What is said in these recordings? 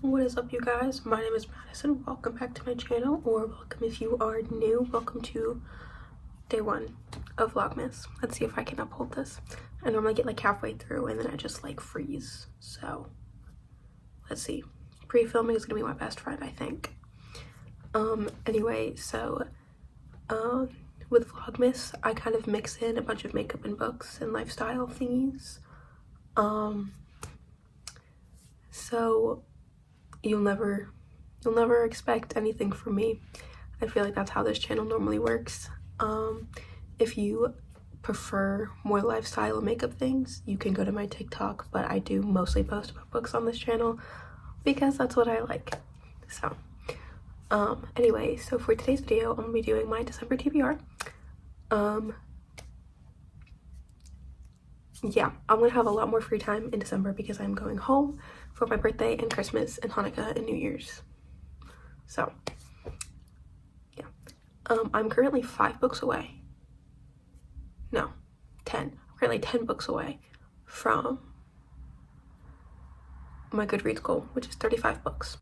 What is up, you guys? My name is Madison. Welcome back to my channel, or welcome if you are new. Welcome to day one of Vlogmas. Let's see if I can uphold this. I normally get like halfway through and then I just like freeze. So let's see. Pre-filming is gonna be my best friend, I think. Anyway, so with Vlogmas, I kind of mix in a bunch of makeup and books and lifestyle thingies. So you'll never expect anything from me. I feel like that's how this channel normally works. If you prefer more lifestyle and makeup things, you can go to my TikTok, but I do mostly post about books on this channel because that's what I like. So anyway, so for today's video, I'm gonna be doing my December TBR. Yeah, I'm gonna have a lot more free time in December because I'm going home for my birthday and Christmas and Hanukkah and New Year's. So yeah, I'm currently 5 books away. No, 10. I'm currently 10 books away from my Goodreads goal, which is 35 books.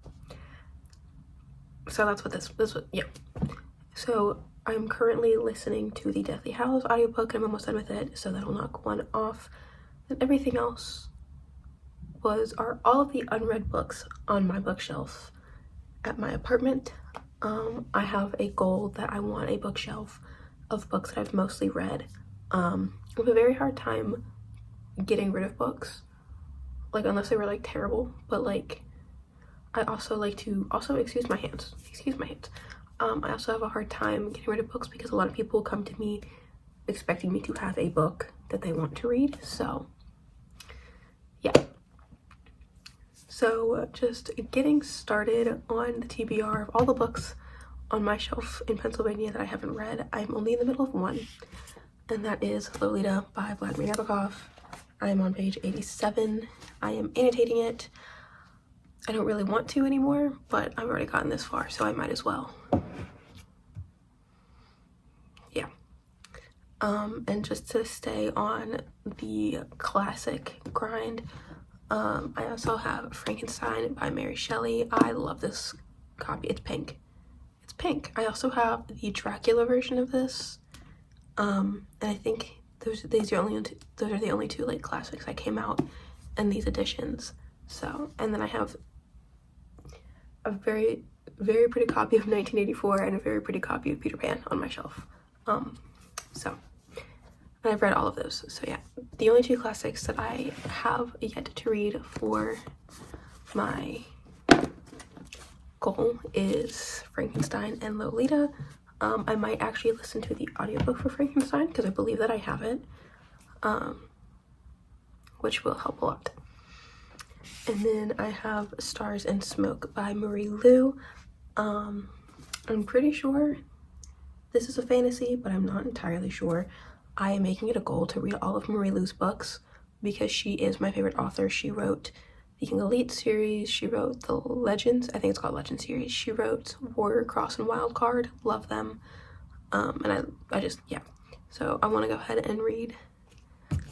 So that's what this was, yeah. So I'm currently listening to the Deathly Hallows audiobook and I'm almost done with it, so that'll knock one off. And everything else are all of the unread books on my bookshelf at my apartment. I have a goal that I want a bookshelf of books that I've mostly read. I have a very hard time getting rid of books, like unless they were like terrible, but like I also like to excuse my hands. I also have a hard time getting rid of books because a lot of people come to me expecting me to have a book that they want to read. So yeah, so just getting started on the TBR of all the books on my shelf in Pennsylvania that I haven't read. I'm only in the middle of one, and that is Lolita by Vladimir Nabokov. I'm on page 87. I am annotating it. I don't really want to anymore, but I've already gotten this far, so I might as well. Yeah. And just to stay on the classic grind, I also have Frankenstein by Mary Shelley. I love this copy. It's pink. It's pink. I also have the Dracula version of this. And I think those are the only two like classics that came out in these editions. So, and then I have a very, very pretty copy of 1984 and a very pretty copy of Peter Pan on my shelf. So, and I've read all of those. So yeah, the only two classics that I have yet to read for my goal is Frankenstein and Lolita. I might actually listen to the audiobook for Frankenstein because I believe that I have it, which will help a lot. And then I have Stars and Smoke by Marie Lu. I'm pretty sure this is a fantasy, but I'm not entirely sure. I am making it a goal to read all of Marie Lu's books because she is my favorite author. She wrote the King Elite series. She wrote the Legends. I think it's called Legends series. She wrote Warrior Cross and Wild Card. Love them. And I just, yeah. So I want to go ahead and read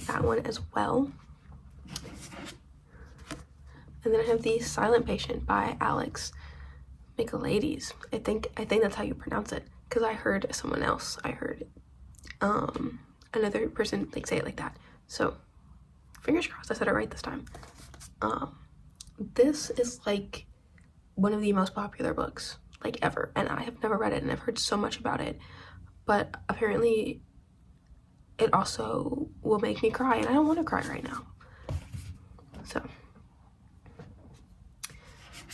that one as well. And then I have The Silent Patient by Alex Michaelides. I think that's how you pronounce it, because I heard someone else. I heard another person like say it like that. So fingers crossed I said it right this time. This is like one of the most popular books like ever, and I have never read it and I've heard so much about it, but apparently it also will make me cry and I don't want to cry right now. So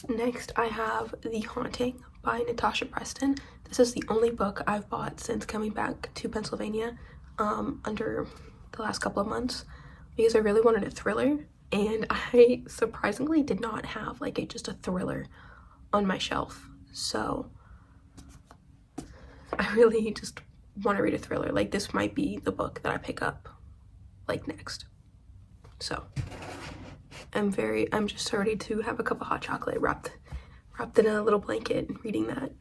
next I have The Haunting by Natasha Preston. This is the only book I've bought since coming back to Pennsylvania under the last couple of months because I really wanted a thriller, and I surprisingly did not have like just a thriller on my shelf. So I really just want to read a thriller. Like this might be the book that I pick up like next. So I'm just ready to have a cup of hot chocolate wrapped in a little blanket and reading that.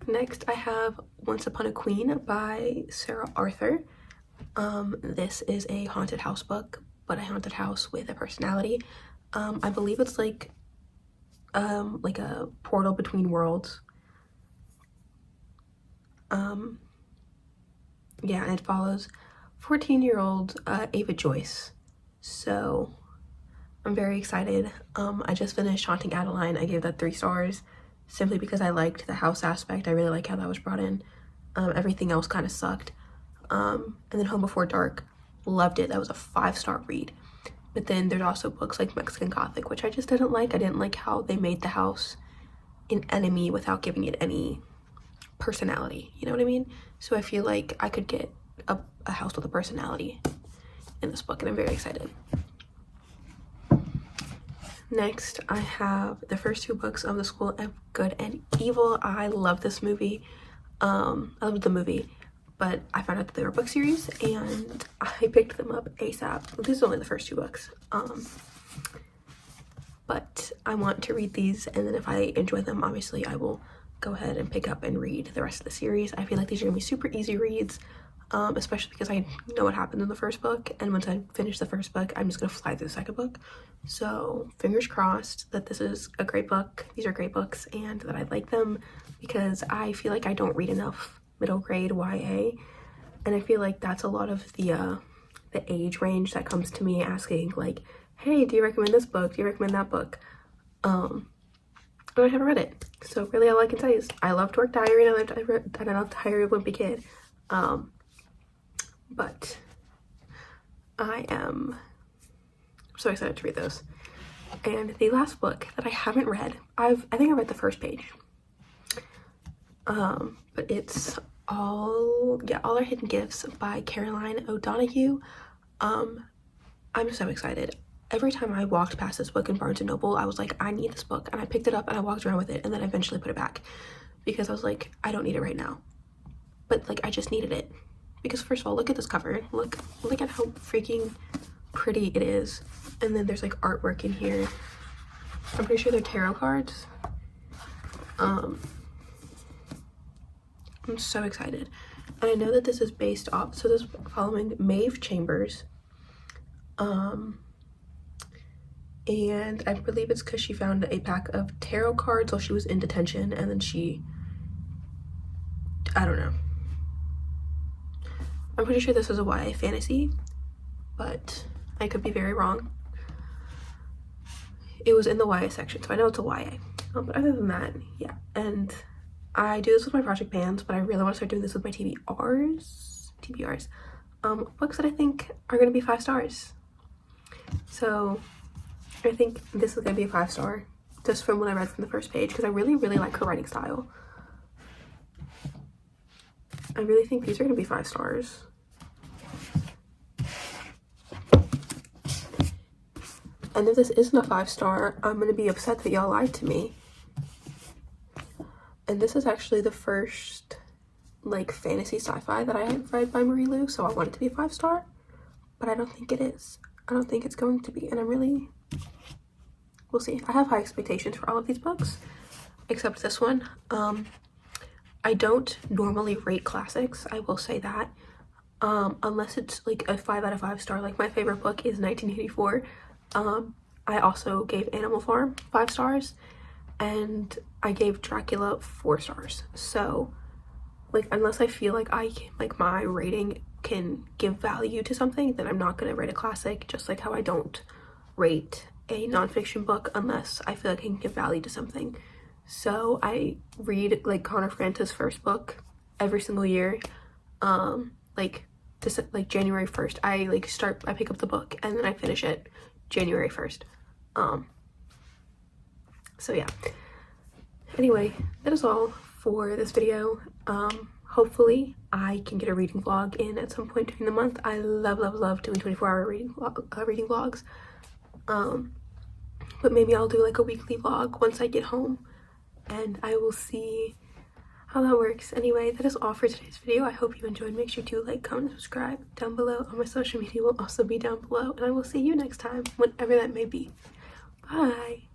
Next I have Once Upon a Queen by Sarah Arthur. This is a haunted house book, but a haunted house with a personality. I believe it's like like a portal between worlds. Yeah, and it follows 14-year-old Ava Joyce. So I'm very excited. I just finished Haunting Adeline. I gave that 3 stars simply because I liked the house aspect. I really like how that was brought in. Everything else kind of sucked. And then Home Before Dark, loved it. That was a 5-star read. But then there's also books like Mexican Gothic, which I just didn't like. I didn't like how they made the house an enemy without giving it any personality. You know what I mean? So I feel like I could get a house with a personality in this book, and I'm very excited. Next, I have the first 2 books of The School of Good and Evil. I love this movie. I loved the movie, but I found out that they were a book series, and I picked them up ASAP. This is only the first 2 books. But I want to read these, and then if I enjoy them, obviously I will go ahead and pick up and read the rest of the series. I feel like these are gonna be super easy reads, especially because I know what happened in the first book, and once I finish the first book, I'm just gonna fly through the second book. So fingers crossed that this is a great book. These are great books, and that I like them, because I feel like I don't read enough middle grade YA, and I feel like that's a lot of the age range that comes to me asking like, hey, do you recommend this book? Do you recommend that book? But I haven't read it. So really all I can say is I love Dork Diary, and I love Diary of a Wimpy Kid. But I am so excited to read those. And the last book that I haven't read, I think I read the first page. But it's All Our Hidden Gifts by Caroline O'Donoghue. I'm so excited. Every time I walked past this book in Barnes & Noble, I was like, I need this book. And I picked it up and I walked around with it, and then I eventually put it back because I was like, I don't need it right now. But like, I just needed it. Because first of all, look at this cover. Look at how freaking pretty it is. And then there's like artwork in here. I'm pretty sure they're tarot cards. I'm so excited. And I know that this is based off, so this is following Maeve Chambers. And I believe it's because she found a pack of tarot cards while she was in detention, and then I don't know. I'm pretty sure this was a YA fantasy, but I could be very wrong. It was in the YA section, so I know it's a YA. But other than that, yeah. And I do this with my project pans, but I really want to start doing this with my TBRs. Books that I think are going to be 5 stars. So I think this is going to be a 5-star, just from what I read from the first page, because I really, really like her writing style. I really think these are going to be 5 stars. And if this isn't a 5-star, I'm going to be upset that y'all lied to me. And this is actually the first like fantasy sci-fi that I had read by Marie Lu, so I want it to be a 5-star, but I don't think it is. I don't think it's going to be, and we'll see. I have high expectations for all of these books, except this one. I don't normally rate classics, I will say that, unless it's like a 5 out of 5 star. Like my favorite book is 1984. I also gave Animal Farm 5 stars, and I gave Dracula 4 stars. So like, unless I feel like my rating can give value to something, then I'm not gonna rate a classic, just like how I don't rate a nonfiction book unless I feel like I can give value to something. So I read like Connor Francis' first book every single year. Like January 1st, I pick up the book and then I finish it January 1st. So yeah. Anyway, that is all for this video. Hopefully I can get a reading vlog in at some point during the month. I love doing 24-hour reading vlogs. But maybe I'll do like a weekly vlog once I get home, and I will see how that works. Anyway, that is all for today's video. I hope you enjoyed. Make sure to like, comment, and subscribe down below. All my social media will also be down below, and I will see you next time, whenever that may be. Bye.